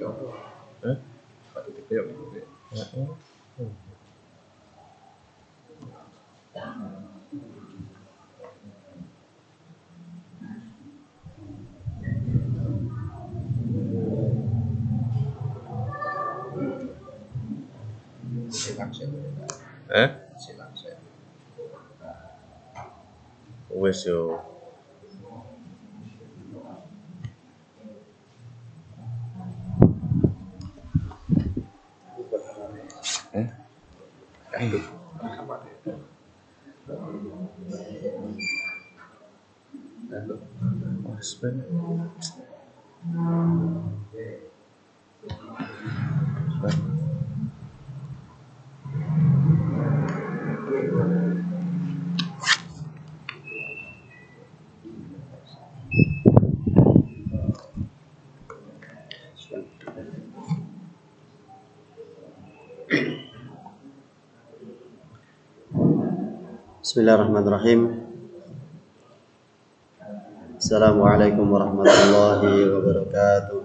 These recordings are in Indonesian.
Hah? Wes yo. Bismillahirrahmanirrahim. Assalamualaikum warahmatullahi wabarakatuh.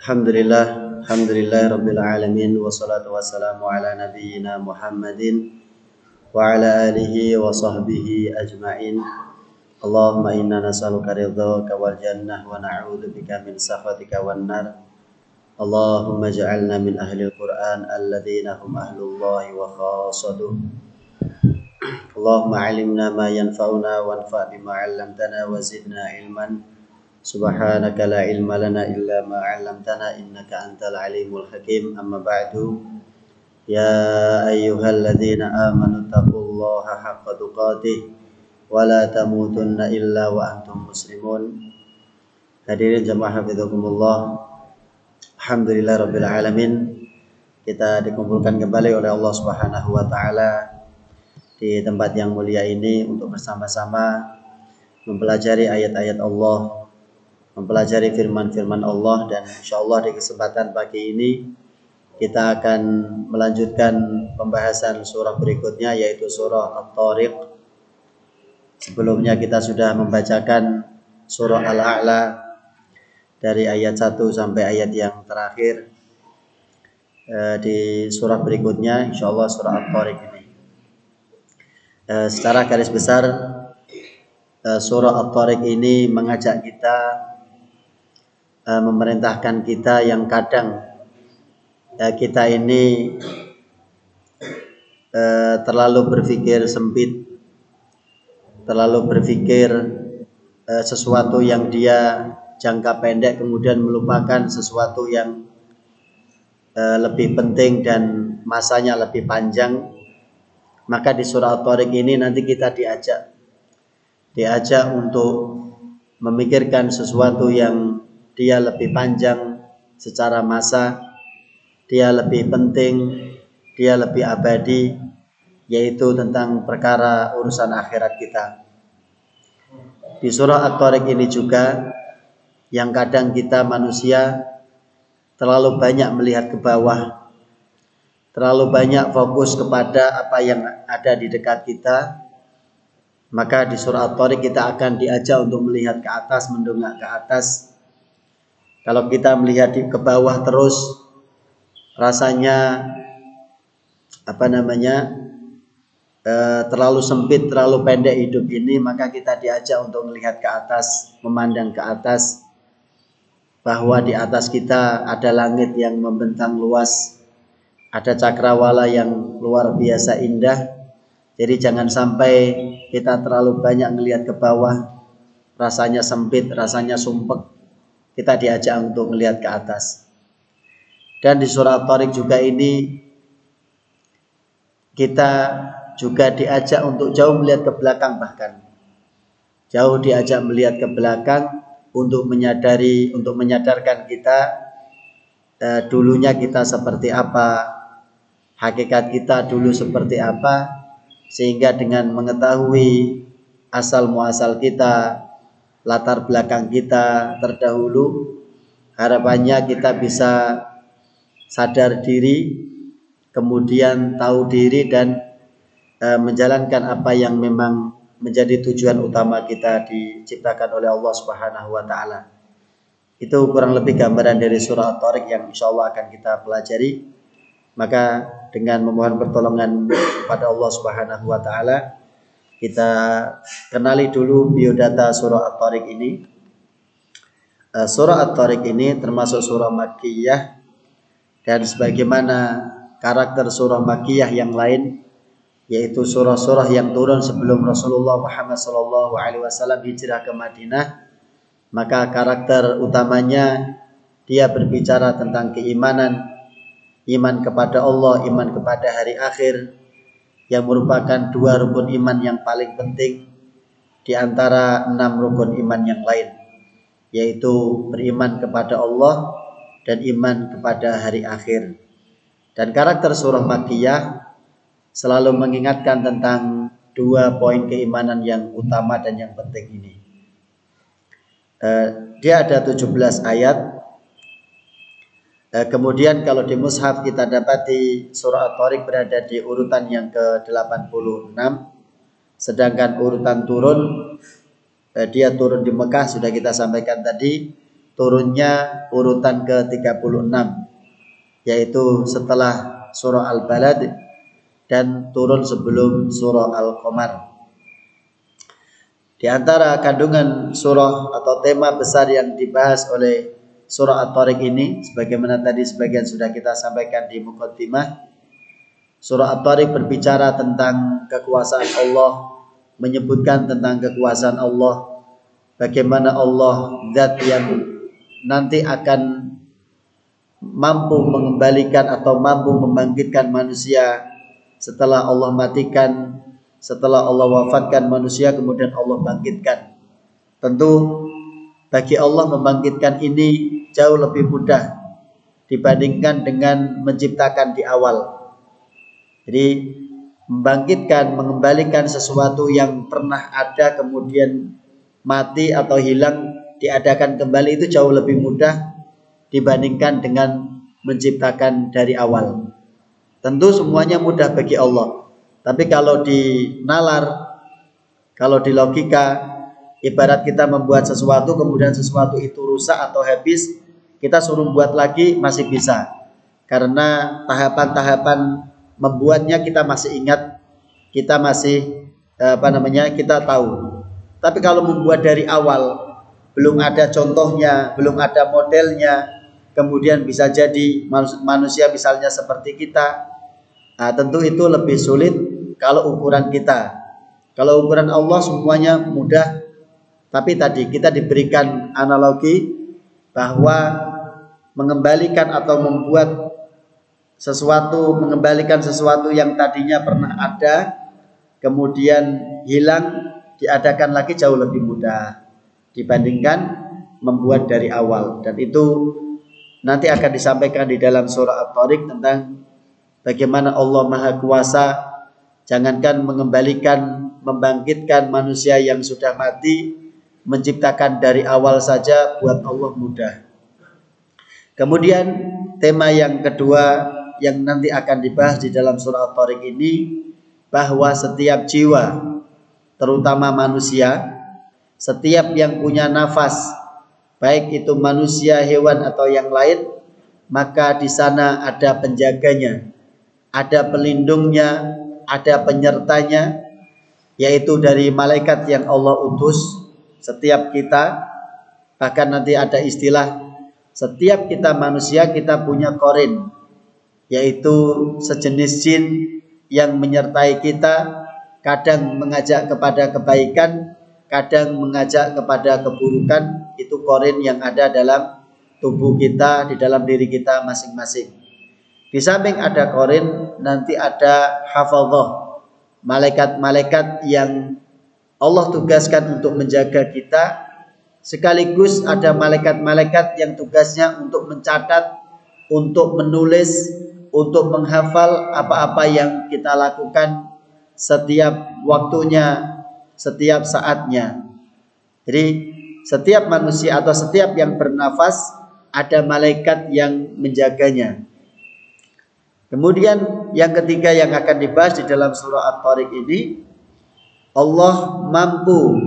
Alhamdulillah rabbil alamin, wassalatu wassalamu ala nabiyyina Muhammadin wa ala alihi wa sahbihi ajma'in. Allahumma inna nas'aluka ridhaka wal jannah wa na'udzubika min sakhatika wan nar. Allahumma ja'alna min ahlil Qur'an alladzina hum ahlullahi wa khassatuh. Allahumma 'allimna ma yanfa'una wanfa' bima 'allamtana wa zidna ilman. Subhanaka la ilma lana illa ma 'allamtana innaka antal alimul hakim. Amma ba'du. Ya ayyuhalladzina amanu taqullaha haqqa tuqatih wa la tamutunna illa wa antum muslimun. Hadirin jamaah hafizakumullah. Alhamdulillah rabbil alamin. Kita dikumpulkan kembali oleh Allah Subhanahu wa taala di tempat yang mulia ini untuk bersama-sama mempelajari ayat-ayat Allah, mempelajari firman-firman Allah, dan insyaallah di kesempatan pagi ini kita akan melanjutkan pembahasan surah berikutnya, yaitu surah At-Tariq. Sebelumnya kita sudah membacakan surah Al-A'la dari ayat 1 sampai ayat yang terakhir. Di surah berikutnya insyaallah surah At-Tariq ini. Secara garis besar surah At-Tariq ini mengajak kita, memerintahkan kita yang kadang kita ini terlalu berpikir sempit, terlalu berpikir sesuatu yang dia jangka pendek, kemudian melupakan sesuatu yang lebih penting dan masanya lebih panjang. Maka di surah At-Tariq ini nanti kita diajak untuk memikirkan sesuatu yang dia lebih panjang secara masa, dia lebih penting, dia lebih abadi, yaitu tentang perkara urusan akhirat kita. Di surah At-Tariq ini juga yang kadang kita manusia terlalu banyak melihat ke bawah, terlalu banyak fokus kepada apa yang ada di dekat kita. Maka di surah At-Tariq kita akan diajak untuk melihat ke atas, mendongak ke atas. Kalau kita melihat ke bawah terus, rasanya terlalu sempit, terlalu pendek hidup ini. Maka kita diajak untuk melihat ke atas, memandang ke atas, bahwa di atas kita ada langit yang membentang luas, ada cakrawala yang luar biasa indah. Jadi jangan sampai kita terlalu banyak melihat ke bawah, rasanya sempit, rasanya sumpek. Kita diajak untuk melihat ke atas. Dan di surah At-Tariq juga ini kita juga diajak untuk jauh melihat ke belakang, bahkan jauh diajak melihat ke belakang untuk menyadarkan kita dulunya kita seperti apa, hakikat kita dulu seperti apa, sehingga dengan mengetahui asal muasal kita, latar belakang kita terdahulu, harapannya kita bisa sadar diri, kemudian tahu diri dan menjalankan apa yang memang menjadi tujuan utama kita diciptakan oleh Allah Subhanahu wa taala. Itu kurang lebih gambaran dari surah At-Tariq yang insyaallah akan kita pelajari. Maka dengan memohon pertolongan kepada Allah Subhanahu wa taala, kita kenali dulu biodata surah At-Tariq ini. Surah At-Tariq ini termasuk surah Makkiyah, dan sebagaimana karakter surah Makkiyah yang lain, yaitu surah-surah yang turun sebelum Rasulullah Muhammad SAW hijrah ke Madinah, maka karakter utamanya dia berbicara tentang keimanan, iman kepada Allah, iman kepada hari akhir, yang merupakan 2 rukun iman yang paling penting di antara 6 rukun iman yang lain, yaitu beriman kepada Allah dan iman kepada hari akhir. Dan karakter surah Makkiyah selalu mengingatkan tentang 2 poin keimanan yang utama dan yang penting ini. Dia ada 17 ayat. Kemudian kalau di mushaf kita dapati surah At-Tariq berada di urutan yang ke-86, sedangkan urutan turun, dia turun di Mekah, sudah kita sampaikan tadi, turunnya urutan ke-36, yaitu setelah surah Al-Balad dan turun sebelum surah Al-Qamar. Di antara kandungan surah atau tema besar yang dibahas oleh surah At-Tariq ini, sebagaimana tadi sebagian sudah kita sampaikan di muqaddimah, surah At-Tariq berbicara tentang kekuasaan Allah, menyebutkan tentang kekuasaan Allah, bagaimana Allah zat yang nanti akan mampu mengembalikan atau mampu membangkitkan manusia setelah Allah matikan, setelah Allah wafatkan manusia, kemudian Allah bangkitkan. Tentu bagi Allah membangkitkan ini jauh lebih mudah dibandingkan dengan menciptakan di awal. Jadi membangkitkan, mengembalikan sesuatu yang pernah ada kemudian mati atau hilang, diadakan kembali itu jauh lebih mudah dibandingkan dengan menciptakan dari awal. Tentu semuanya mudah bagi Allah. Tapi kalau di nalar, kalau di logika, ibarat kita membuat sesuatu kemudian sesuatu itu rusak atau habis, kita suruh buat lagi masih bisa. Karena tahapan-tahapan membuatnya kita masih ingat, kita masih kita tahu. Tapi kalau membuat dari awal, belum ada contohnya, belum ada modelnya, kemudian bisa jadi manusia misalnya seperti kita, tentu itu lebih sulit kalau ukuran kita. Kalau ukuran Allah semuanya mudah. Tapi tadi kita diberikan analogi bahwa mengembalikan atau membuat sesuatu, mengembalikan sesuatu yang tadinya pernah ada kemudian hilang, diadakan lagi jauh lebih mudah dibandingkan membuat dari awal. Dan itu nanti akan disampaikan di dalam surah At-Tariq tentang bagaimana Allah Maha Kuasa. Jangankan mengembalikan, membangkitkan manusia yang sudah mati, menciptakan dari awal saja buat Allah mudah. Kemudian tema yang kedua yang nanti akan dibahas di dalam surah At-Tariq ini, bahwa setiap jiwa, terutama manusia, setiap yang punya nafas, baik itu manusia, hewan atau yang lain, maka di sana ada penjaganya, ada pelindungnya, ada penyertanya, yaitu dari malaikat yang Allah utus setiap kita. Bahkan nanti ada istilah, setiap kita manusia kita punya korin, yaitu sejenis jin yang menyertai kita, kadang mengajak kepada kebaikan, kadang mengajak kepada keburukan. Itu korin yang ada dalam tubuh kita, di dalam diri kita masing-masing. Di samping ada korin, nanti ada hafadhah, malaikat-malaikat yang Allah tugaskan untuk menjaga kita. Sekaligus ada malaikat-malaikat yang tugasnya untuk mencatat, untuk menulis, untuk menghafal apa-apa yang kita lakukan setiap waktunya, setiap saatnya. Jadi setiap manusia atau setiap yang bernafas ada malaikat yang menjaganya. Kemudian yang ketiga yang akan dibahas di dalam surah At-Tariq ini, Allah mampu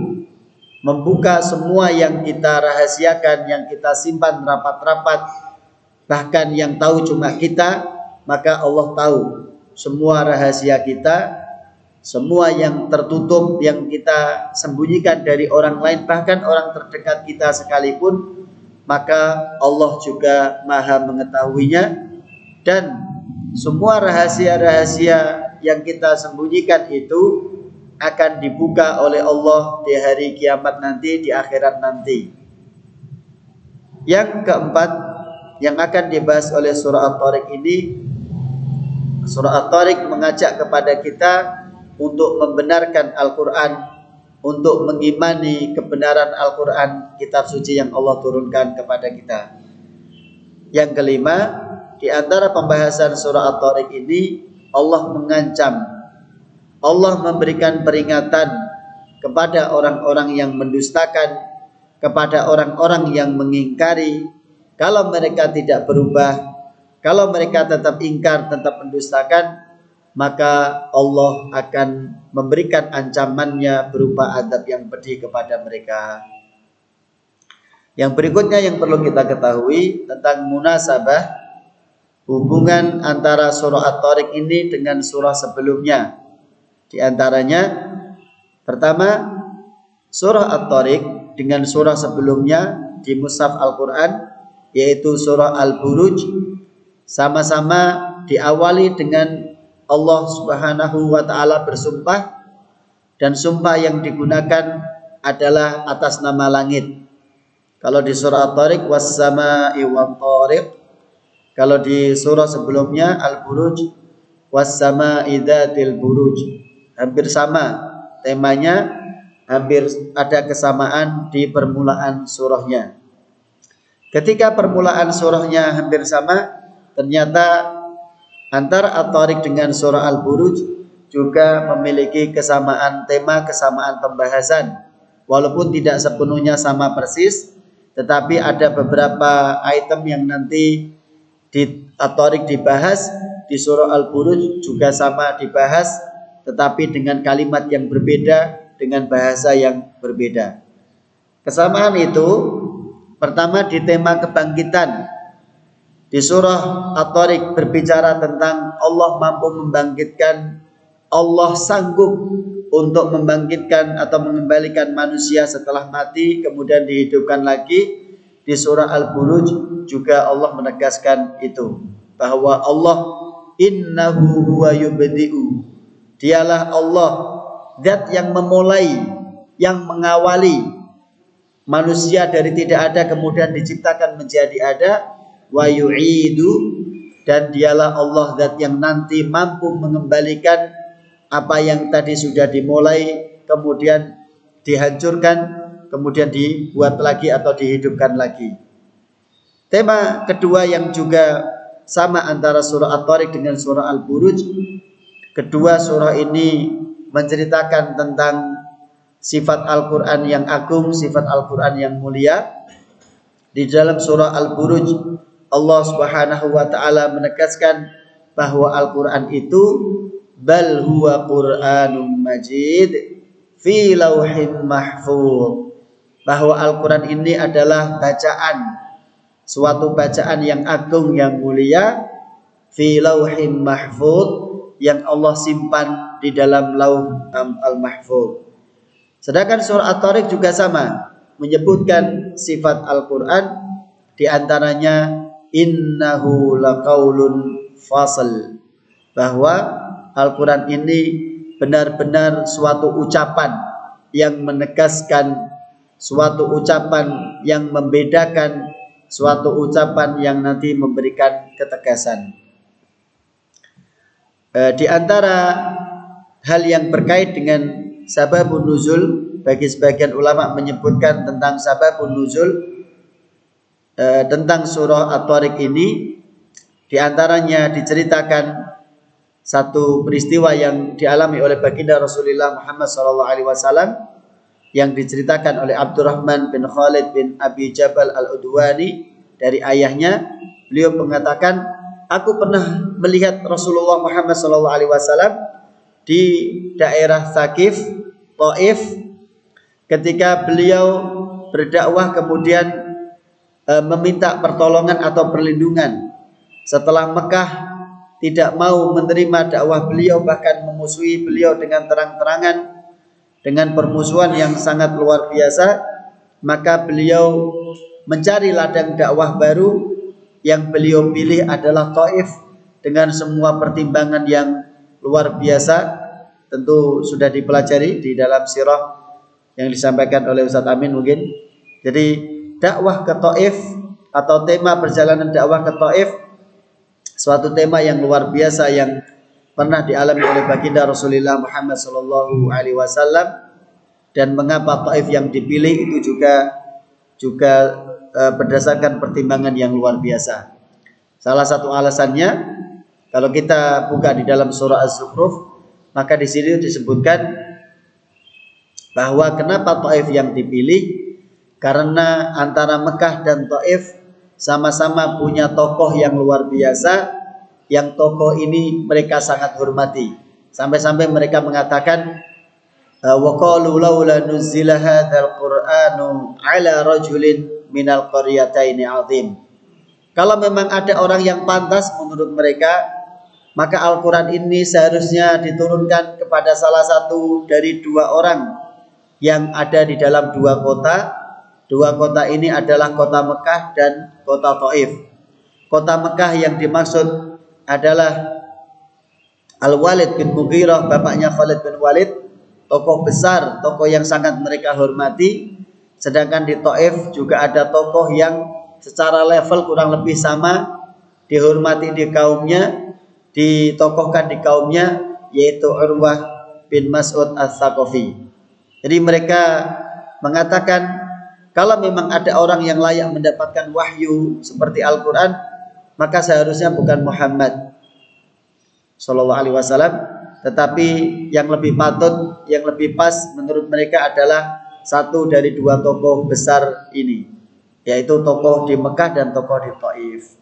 membuka semua yang kita rahasiakan, yang kita simpan rapat-rapat, bahkan yang tahu cuma kita, maka Allah tahu semua rahasia kita, semua yang tertutup, yang kita sembunyikan dari orang lain, bahkan orang terdekat kita sekalipun, maka Allah juga maha mengetahuinya. Dan semua rahasia-rahasia yang kita sembunyikan itu akan dibuka oleh Allah di hari kiamat nanti, di akhirat nanti. Yang keempat yang akan dibahas oleh surah At-Tariq ini, surah At-Tariq mengajak kepada kita untuk membenarkan Al-Quran, untuk mengimani kebenaran Al-Quran, kitab suci yang Allah turunkan kepada kita. Yang kelima, di antara pembahasan surah At-Tariq ini, Allah mengancam, Allah memberikan peringatan kepada orang-orang yang mendustakan, kepada orang-orang yang mengingkari. Kalau mereka tidak berubah, kalau mereka tetap ingkar, tetap mendustakan, maka Allah akan memberikan ancamannya berupa azab yang pedih kepada mereka. Yang berikutnya yang perlu kita ketahui tentang munasabah, hubungan antara surah At-Tariq ini dengan surah sebelumnya. Di antaranya, pertama, surah At-Tariq dengan surah sebelumnya di mushaf Al-Quran, yaitu surah Al-Buruj, sama-sama diawali dengan Allah Subhanahu wa ta'ala bersumpah, dan sumpah yang digunakan adalah atas nama langit. Kalau di surah At-Tariq, was-sama'i wat-tariq. Kalau di surah sebelumnya Al-Buruj, was-sama'i dzatil buruj. Hampir sama temanya, hampir ada kesamaan di permulaan surahnya. Ketika permulaan surahnya hampir sama, ternyata antara At-Tariq dengan surah Al-Buruj juga memiliki kesamaan tema, kesamaan pembahasan. Walaupun tidak sepenuhnya sama persis, tetapi ada beberapa item yang nanti di At-Tariq dibahas, di surah Al-Buruj juga sama dibahas, tetapi dengan kalimat yang berbeda, dengan bahasa yang berbeda. Kesamaan itu, pertama di tema kebangkitan. Di surah At-Tariq berbicara tentang Allah mampu membangkitkan, Allah sanggup untuk membangkitkan atau mengembalikan manusia setelah mati, kemudian dihidupkan lagi. Di surah Al-Buruj juga Allah menegaskan itu, bahwa Allah innahu huwa yubdi'u, dialah Allah, zat yang memulai, yang mengawali manusia dari tidak ada kemudian diciptakan menjadi ada, wa yu'idu, dan dialah Allah zat yang nanti mampu mengembalikan apa yang tadi sudah dimulai kemudian dihancurkan, kemudian dibuat lagi atau dihidupkan lagi. Tema kedua yang juga sama antara surah At-Tariq dengan surah Al-Buruj, kedua surah ini menceritakan tentang sifat Al-Quran yang agung, sifat Al-Quran yang mulia. Di dalam surah Al-Buruj, Allah Subhanahu wa ta'ala menegaskan bahwa Al-Quran itu bal huwa Qur'anum majid fi lauhin mahfuz, bahwa Al-Quran ini adalah bacaan, suatu bacaan yang agung, yang mulia, fi lauhin mahfuz, yang Allah simpan di dalam lauh al-mahfuz. Sedangkan surah At-Tariq juga sama, menyebutkan sifat Al-Quran, di antaranya innahu laqaulun fasl, bahwa Al-Quran ini benar-benar suatu ucapan yang menegaskan, suatu ucapan yang membedakan, suatu ucapan yang nanti memberikan ketegasan. Di antara hal yang berkait dengan sababun nuzul, bagi sebagian ulama menyebutkan tentang sababun nuzul tentang surah At-Tariq ini, di antaranya diceritakan satu peristiwa yang dialami oleh baginda Rasulullah Muhammad SAW, yang diceritakan oleh Abdurrahman bin Khalid bin Abi Jabal al-Udwani dari ayahnya. Beliau mengatakan, aku pernah melihat Rasulullah Muhammad SAW di daerah Thaqif, Taif ketika beliau berdakwah kemudian meminta pertolongan atau perlindungan setelah Mekah tidak mau menerima dakwah beliau, bahkan memusuhi beliau dengan terang-terangan dengan permusuhan yang sangat luar biasa, maka beliau mencari ladang dakwah baru. Yang beliau pilih adalah Taif dengan semua pertimbangan yang luar biasa. Tentu sudah dipelajari di dalam sirah yang disampaikan oleh Ustadz Amin mungkin. Jadi dakwah ke Taif atau tema perjalanan dakwah ke Taif, suatu tema yang luar biasa yang pernah dialami oleh baginda Rasulullah Muhammad SAW. Dan mengapa Taif yang dipilih itu juga berdasarkan pertimbangan yang luar biasa. Salah satu alasannya, kalau kita buka di dalam surah Az-Zukhruf, maka di sini disebutkan bahwa kenapa Taif yang dipilih, karena antara Mekah dan Taif sama-sama punya tokoh yang luar biasa, yang tokoh ini mereka sangat hormati, sampai-sampai mereka mengatakan wa qalu laula nuzila hadzal qur'anu ala rajulin minal qaryataini azim. Kalau memang ada orang yang pantas menurut mereka, maka Al-Quran ini seharusnya diturunkan kepada salah satu dari dua orang yang ada di dalam dua kota. Dua kota ini adalah kota Mekah dan kota Taif. Kota Mekah yang dimaksud adalah Al-Walid bin Mughirah, bapaknya Khalid bin Walid, tokoh besar, tokoh yang sangat mereka hormati. Sedangkan di Taif juga ada tokoh yang secara level kurang lebih sama, dihormati di kaumnya, ditokohkan di kaumnya, yaitu Urwah bin Mas'ud Ats-Tsaqafi. Jadi mereka mengatakan kalau memang ada orang yang layak mendapatkan wahyu seperti Al-Quran, maka seharusnya bukan Muhammad Sallallahu Alaihi Wasallam, tetapi yang lebih patut, yang lebih pas menurut mereka adalah satu dari dua tokoh besar ini, yaitu tokoh di Mekah dan tokoh di Taif.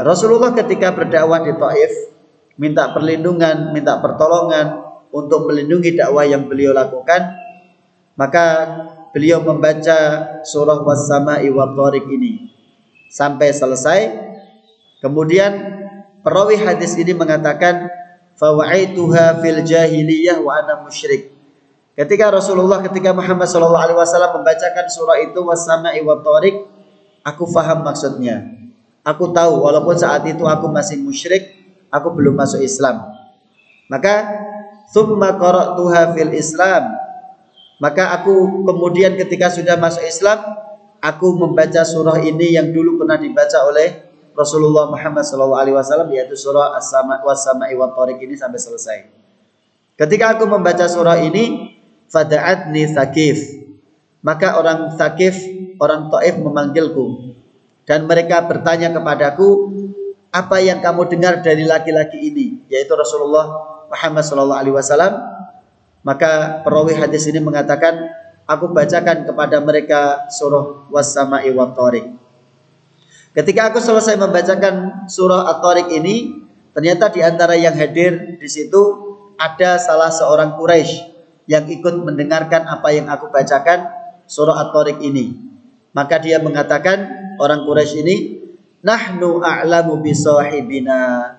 Rasulullah ketika berdakwah di Taif minta perlindungan, minta pertolongan untuk melindungi dakwah yang beliau lakukan, maka beliau membaca surah Was-Sama'i Wat-Thariq ini sampai selesai. Kemudian perawi hadis ini mengatakan fawa'aituha fil jahiliyah wa ana musyrik. Ketika Muhammad SAW membacakan surah itu Was-Sama'i Wat-Thariq, aku faham maksudnya. Aku tahu walaupun saat itu aku masih musyrik, aku belum masuk Islam. Maka tsumma qara'tuha fil Islam. Maka aku kemudian ketika sudah masuk Islam, aku membaca surah ini yang dulu pernah dibaca oleh Rasulullah Muhammad SAW, yaitu surah Was-Sama'i Wat-Thariq ini sampai selesai. Ketika aku membaca surah ini, fada'atni Tsaqif, maka orang Tsaqif, orang Taif memanggilku dan mereka bertanya kepadaku, apa yang kamu dengar dari laki-laki ini, yaitu Rasulullah Muhammad SAW. Maka perawi hadis ini mengatakan, aku bacakan kepada mereka surah Was-Sama'i Wat-Thariq. Ketika aku selesai membacakan surah At-Thariq ini, ternyata di antara yang hadir di situ ada salah seorang Quraisy yang ikut mendengarkan apa yang aku bacakan surah At-Thariq ini. Maka dia mengatakan, orang Quraisy ini, nahnu a'lamu bisahibina,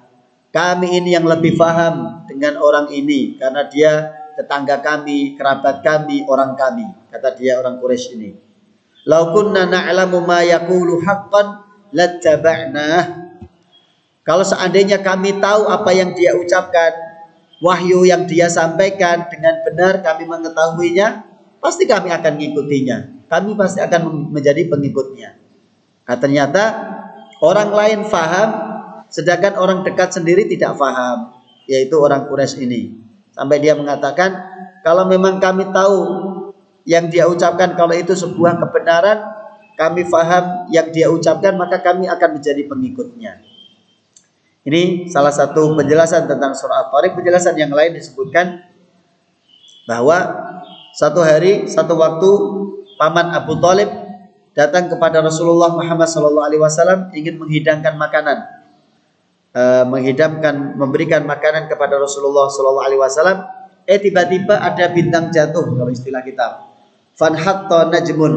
kami ini yang lebih paham dengan orang ini karena dia tetangga kami, kerabat kami, orang kami, kata dia orang Quraisy ini. Lau kunna na'lamu ma yaqulu haqqan lattaba'nah. Kalau seandainya kami tahu apa yang dia ucapkan, wahyu yang dia sampaikan dengan benar, kami mengetahuinya, pasti kami akan mengikutinya. Kami pasti akan menjadi pengikutnya. Nah, ternyata orang lain faham, sedangkan orang dekat sendiri tidak faham, yaitu orang Quraisy ini. Sampai dia mengatakan, kalau memang kami tahu yang dia ucapkan, kalau itu sebuah kebenaran, kami faham yang dia ucapkan, maka kami akan menjadi pengikutnya. Ini salah satu penjelasan tentang surah At-Thariq. Penjelasan yang lain disebutkan bahwa satu hari, satu waktu, paman Abu Thalib datang kepada Rasulullah Muhammad SAW ingin menghidangkan makanan. Memberikan makanan kepada Rasulullah SAW tiba-tiba ada bintang jatuh, kalau istilah kita. Fanhatta najmun.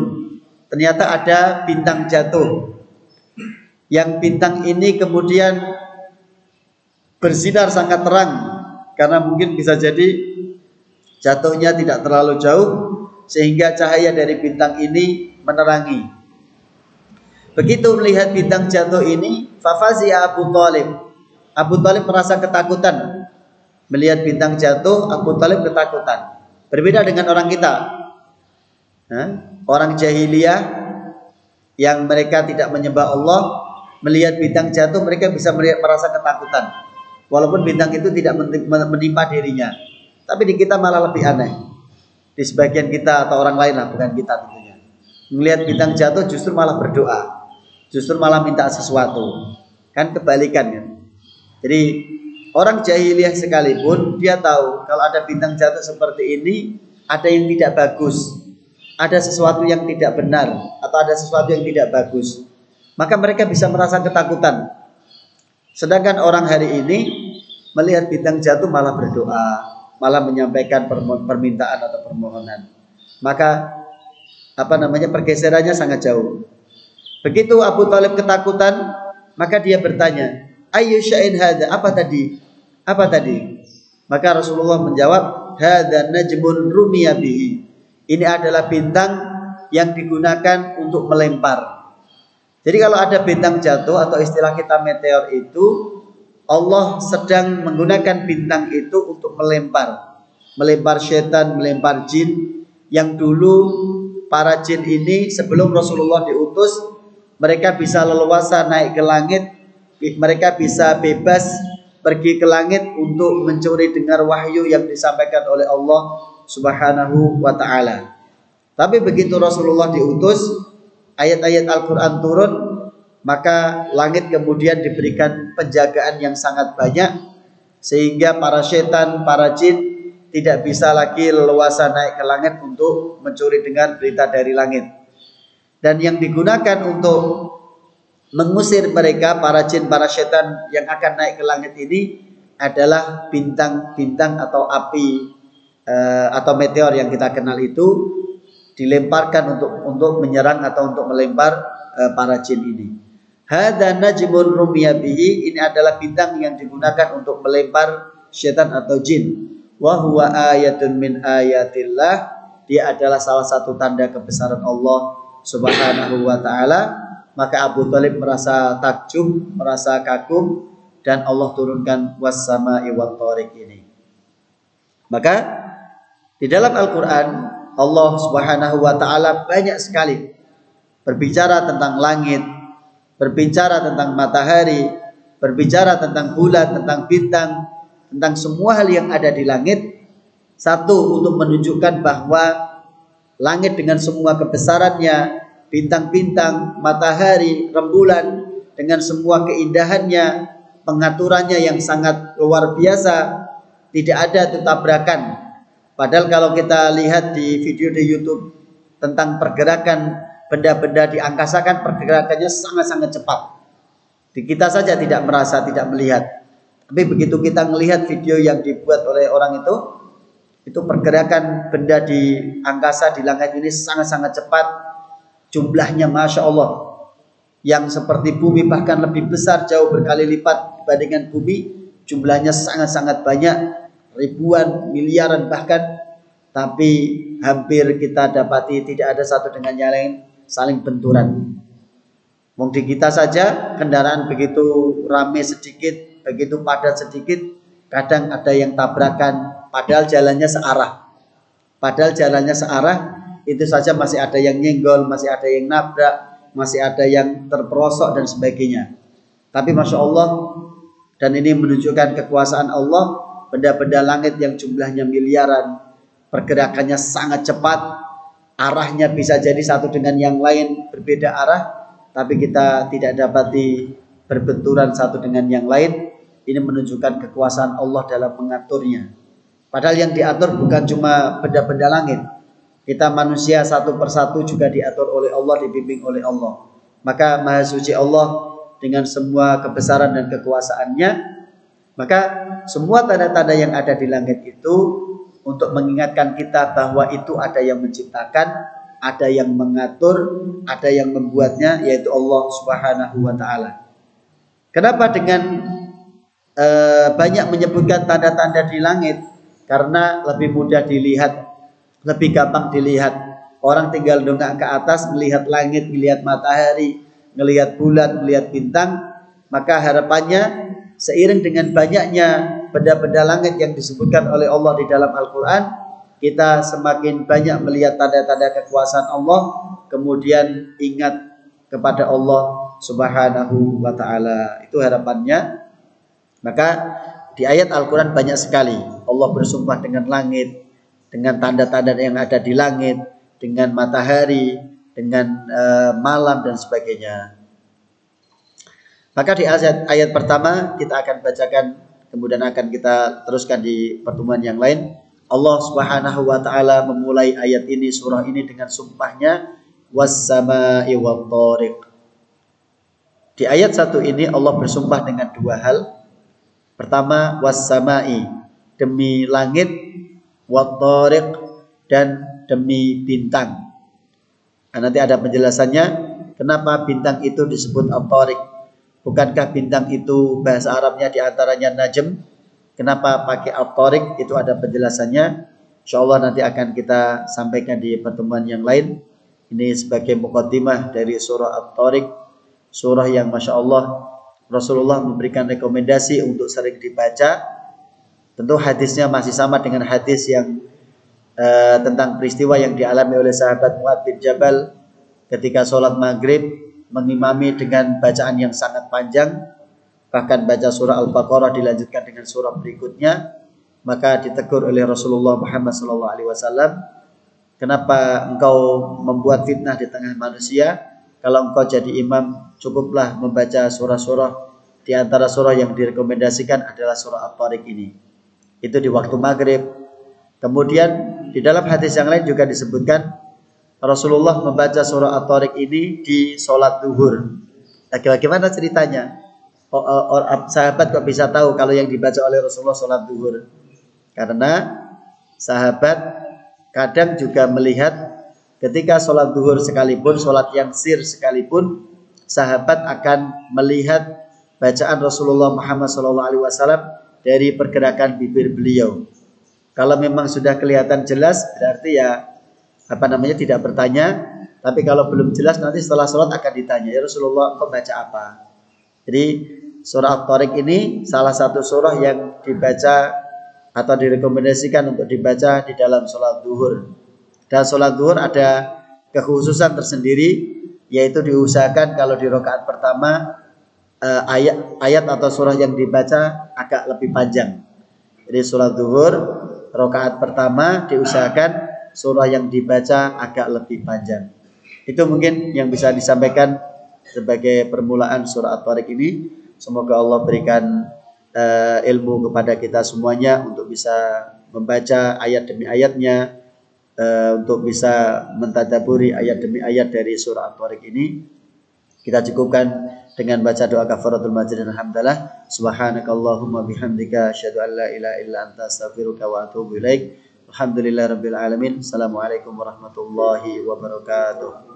Ternyata ada bintang jatuh. Yang bintang ini kemudian bersinar sangat terang, karena mungkin bisa jadi jatuhnya tidak terlalu jauh sehingga cahaya dari bintang ini menerangi. Begitu melihat bintang jatuh ini, fafazi'a Abu Thalib. Abu Thalib merasa ketakutan. Melihat bintang jatuh, Abu Thalib ketakutan. Berbeda dengan orang kita. Orang jahiliyah yang mereka tidak menyembah Allah, melihat bintang jatuh mereka bisa merasa ketakutan. Walaupun bintang itu tidak menimpa dirinya. Tapi di kita malah lebih aneh. Di sebagian kita atau orang lain lah, bukan kita tentunya. Melihat bintang jatuh justru malah berdoa. Justru malah minta sesuatu. Kan kebalikan kan. Jadi orang jahiliyah sekalipun dia tahu kalau ada bintang jatuh seperti ini, ada yang tidak bagus. Ada sesuatu yang tidak benar atau ada sesuatu yang tidak bagus. Maka mereka bisa merasa ketakutan. Sedangkan orang hari ini melihat bintang jatuh malah berdoa, malah menyampaikan permintaan atau permohonan. Maka pergeserannya sangat jauh. Begitu Abu Thalib ketakutan, maka dia bertanya, "Ayyu syai'in hadza?" Apa tadi? Maka Rasulullah menjawab, "Hadza najmun rumiya bihi." Ini adalah bintang yang digunakan untuk melempar. Jadi kalau ada bintang jatuh atau istilah kita meteor itu, Allah sedang menggunakan bintang itu untuk melempar. Melempar setan, melempar jin. Yang dulu para jin ini sebelum Rasulullah diutus, mereka bisa leluasa naik ke langit. Mereka bisa bebas pergi ke langit untuk mencuri dengar wahyu yang disampaikan oleh Allah Subhanahu wa ta'ala. Tapi begitu Rasulullah diutus, ayat-ayat Al-Quran turun, maka langit kemudian diberikan penjagaan yang sangat banyak, sehingga para setan, para jin tidak bisa lagi leluasa naik ke langit untuk mencuri dengar berita dari langit. Dan yang digunakan untuk mengusir mereka, para jin, para setan yang akan naik ke langit ini adalah bintang-bintang atau api atau meteor yang kita kenal itu dilemparkan untuk menyerang atau untuk melempar para jin ini. Hadza najmun rumiya bihi, ini adalah bintang yang digunakan untuk melempar setan atau jin. Wa huwa ayatun min ayatillah, dia adalah salah satu tanda kebesaran Allah Subhanahu wa taala. Maka Abu Thalib merasa takjub, merasa kagum, dan Allah turunkan was-sama'i wat thariq ini. Maka di dalam Al-Quran Allah Subhanahu wa ta'ala banyak sekali berbicara tentang langit, berbicara tentang matahari, berbicara tentang bulan, tentang bintang, tentang semua hal yang ada di langit. Satu, untuk menunjukkan bahwa langit dengan semua kebesarannya, bintang-bintang, matahari, rembulan dengan semua keindahannya, pengaturannya yang sangat luar biasa, tidak ada itu tabrakan. Padahal kalau kita lihat di video di YouTube tentang pergerakan benda-benda di angkasa, kan pergerakannya sangat-sangat cepat. Di kita saja tidak merasa, tidak melihat. Tapi begitu kita melihat video yang dibuat oleh orang itu pergerakan benda di angkasa, di langit ini sangat-sangat cepat. Jumlahnya Masya Allah. Yang seperti bumi bahkan lebih besar, jauh berkali lipat dibandingkan bumi. Jumlahnya sangat-sangat banyak. Ribuan, miliaran bahkan, tapi hampir kita dapati tidak ada satu dengan yang lain saling benturan. Wong di kita saja kendaraan begitu ramai sedikit, begitu padat sedikit, kadang ada yang tabrakan, padahal jalannya searah. Itu saja masih ada yang nyenggol, masih ada yang nabrak, masih ada yang terperosok dan sebagainya. Tapi Masya Allah, dan ini menunjukkan kekuasaan Allah. Benda-benda langit yang jumlahnya miliaran, pergerakannya sangat cepat, arahnya bisa jadi satu dengan yang lain berbeda arah, tapi kita tidak dapati berbenturan satu dengan yang lain. Ini menunjukkan kekuasaan Allah dalam mengaturnya. Padahal yang diatur bukan cuma benda-benda langit, kita manusia satu persatu juga diatur oleh Allah, dibimbing oleh Allah. Maka Maha Suci Allah dengan semua kebesaran dan kekuasaannya, maka semua tanda-tanda yang ada di langit itu untuk mengingatkan kita bahwa itu ada yang menciptakan, ada yang mengatur, ada yang membuatnya, yaitu Allah Subhanahu wa Ta'ala. Kenapa dengan banyak menyebutkan tanda-tanda di langit? Karena lebih mudah dilihat, lebih gampang dilihat. Orang tinggal dongak ke atas, melihat langit, melihat matahari, melihat bulan, melihat bintang. Maka harapannya seiring dengan banyaknya benda-benda langit yang disebutkan oleh Allah di dalam Al-Quran, kita semakin banyak melihat tanda-tanda kekuasaan Allah, kemudian ingat kepada Allah Subhanahu wa Ta'ala. Itu harapannya. Maka di ayat Al-Quran banyak sekali Allah bersumpah dengan langit, dengan tanda-tanda yang ada di langit, dengan matahari, dengan malam dan sebagainya. Maka di ayat pertama kita akan bacakan, kemudian akan kita teruskan di pertemuan yang lain. Allah Subhanahu wa Ta'ala memulai ayat ini, surah ini dengan sumpahnya, was-sama'i wat-thariq. Di ayat 1 ini Allah bersumpah dengan dua hal. Pertama, was-sama'i, demi langit, wat-thariq, dan demi bintang. Nah, nanti ada penjelasannya kenapa bintang itu disebut at-thariq. Bukankah bintang itu bahasa Arabnya diantaranya najm? Kenapa pakai at-thariq? Itu ada penjelasannya. InsyaAllah nanti akan kita sampaikan di pertemuan yang lain. Ini sebagai muqaddimah dari surah at-thariq, surah yang Masya Allah Rasulullah memberikan rekomendasi untuk sering dibaca. Tentu hadisnya masih sama dengan hadis yang tentang peristiwa yang dialami oleh sahabat Mu'adz bin Jabal ketika sholat maghrib, mengimami dengan bacaan yang sangat panjang, bahkan baca surah Al-Baqarah dilanjutkan dengan surah berikutnya. Maka ditegur oleh Rasulullah Muhammad SAW, kenapa engkau membuat fitnah di tengah manusia? Kalau engkau jadi imam, cukuplah membaca surah-surah. Di antara surah yang direkomendasikan adalah surah At-Tariq ini. Itu di waktu maghrib. Kemudian di dalam hadis yang lain juga disebutkan Rasulullah membaca surah At-Tariq ini di sholat zuhur. Nah, bagaimana ceritanya? Sahabat kok bisa tahu kalau yang dibaca oleh Rasulullah sholat zuhur? Karena sahabat kadang juga melihat ketika sholat zuhur sekalipun, sholat yang sir sekalipun, sahabat akan melihat bacaan Rasulullah Muhammad SAW dari pergerakan bibir beliau. Kalau memang sudah kelihatan jelas, berarti ya tidak bertanya. Tapi kalau belum jelas, nanti setelah sholat akan ditanya, ya Rasulullah, kau baca apa? Jadi surah At-Tariq ini salah satu surah yang dibaca atau direkomendasikan untuk dibaca di dalam sholat zuhur. Dan sholat zuhur ada kekhususan tersendiri, yaitu diusahakan kalau di rakaat pertama ayat atau surah yang dibaca agak lebih panjang. Jadi sholat zuhur rakaat pertama diusahakan surah yang dibaca agak lebih panjang. Itu mungkin yang bisa disampaikan sebagai permulaan surah At-Tariq ini. Semoga Allah berikan ilmu kepada kita semuanya untuk bisa membaca ayat demi ayatnya, untuk bisa mentadaburi ayat demi ayat dari surah At-Tariq ini. Kita cukupkan dengan baca doa kafaratul majlis dan hamdalah. Subhanakallahumma bihamdika asyhadu an la ilaha illa anta astaghfiruka wa atubu ilaik. Alhamdulillahirabbil alamin. Assalamualaikum warahmatullahi wabarakatuh.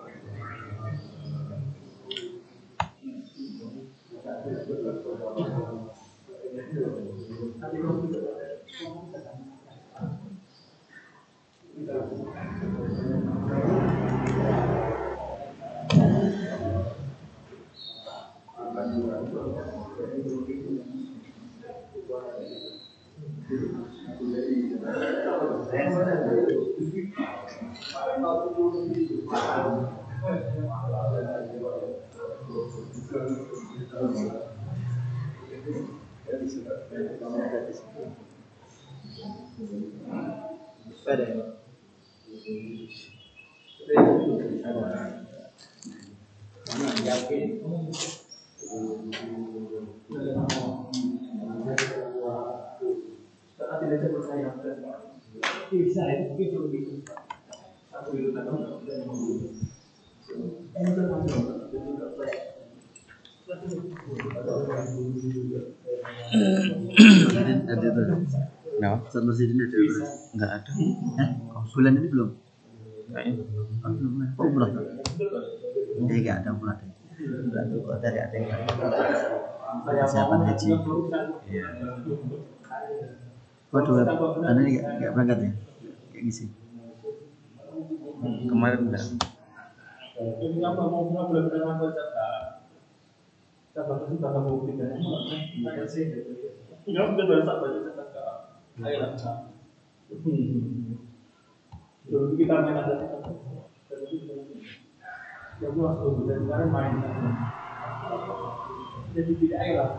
Kenapa? Ustaz Masjid ini ada umrah? Enggak ada. Hah? Bulan ini belum? Kayaknya. Oh, belum. Oh, umrah. Dia nggak ada umrah deh. Berarti kok dari ada yang persiapan haji. Iya. Waduh, anda ini nggak berangkat ya? Kayak ngisi. Kemarin enggak. Kita main ada jadi waktu sekarang main jadi tidak enak